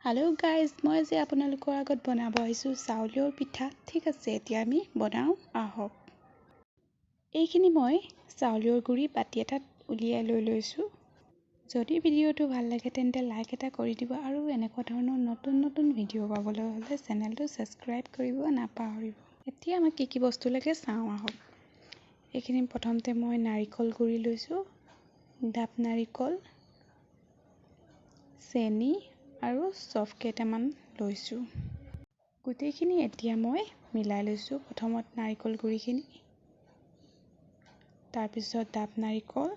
Hello' guys, মই আজি আপোনালোকৰ আগত বনাব আহিছোঁ চাউলৰ পিঠা। ঠিক আছে, এতিয়া আমি বনাওঁ আহক। এইখিনি মই চাউলৰ গুড়ি বাতি এটাত উলিয়াই লৈছোঁ। যদি ভিডিঅ'টো ভাল লাগে তেন্তে লাইক এটা কৰি দিব আৰু এনেকুৱা ধৰণৰ নতুন ভিডিঅ' পাবলৈ হ'লে চেনেলটো ছাবস্ক্ৰাইব কৰিব নাপাহৰিব। এতিয়া আমাক কি বস্তু লাগে চাওঁ আহক। এইখিনি প্ৰথমতে মই নাৰিকল গুড়ি লৈছোঁ, ডাব নাৰিকল, চেনি আৰু চফ কেইটামান লৈছোঁ। গোটেইখিনি এতিয়া মই মিলাই লৈছোঁ। প্ৰথমত নাৰিকল গুড়িখিনি, তাৰপিছত ডাব নাৰিকল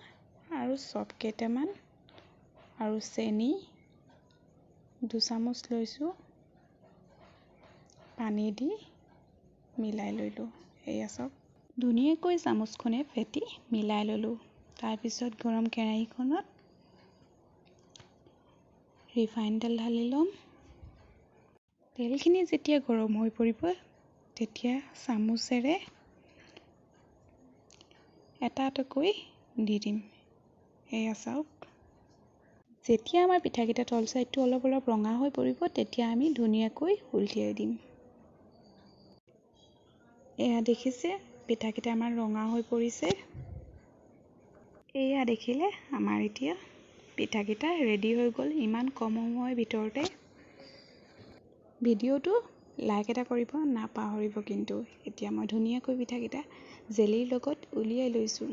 আৰু চফ কেইটামান আৰু চেনি 2 চামুচ লৈছোঁ, পানী দি মিলাই ল'লোঁ। এয়া চাওক, ধুনীয়াকৈ চামুচখনে ফেটি মিলাই ল'লোঁ। তাৰপিছত গৰম কেৰাহীখনত ৰিফাইন তেল ঢালি ল'ম। তেলখিনি যেতিয়া গৰম হৈ পৰিব তেতিয়া চামুচেৰে এটা এটাকৈ দি দিম। এয়া চাওক, যেতিয়া আমাৰ পিঠাকেইটা তল চাইডটো অলপ ৰঙা হৈ পৰিব তেতিয়া আমি ধুনীয়াকৈ উলটিয়াই দিম। এয়া দেখিছে, পিঠাকেইটা আমাৰ ৰঙা হৈ পৰিছে। এয়া দেখিলে আমাৰ এতিয়া পিঠাকেইটা ৰেডি হৈ গ'ল ইমান কম সময়ৰ ভিতৰতে। ভিডিঅ'টো লাইক এটা কৰিব নাপাহৰিব কিন্তু। এতিয়া মই ধুনীয়াকৈ পিঠাকেইটা জেলিৰ লগত উলিয়াই লৈছোঁ।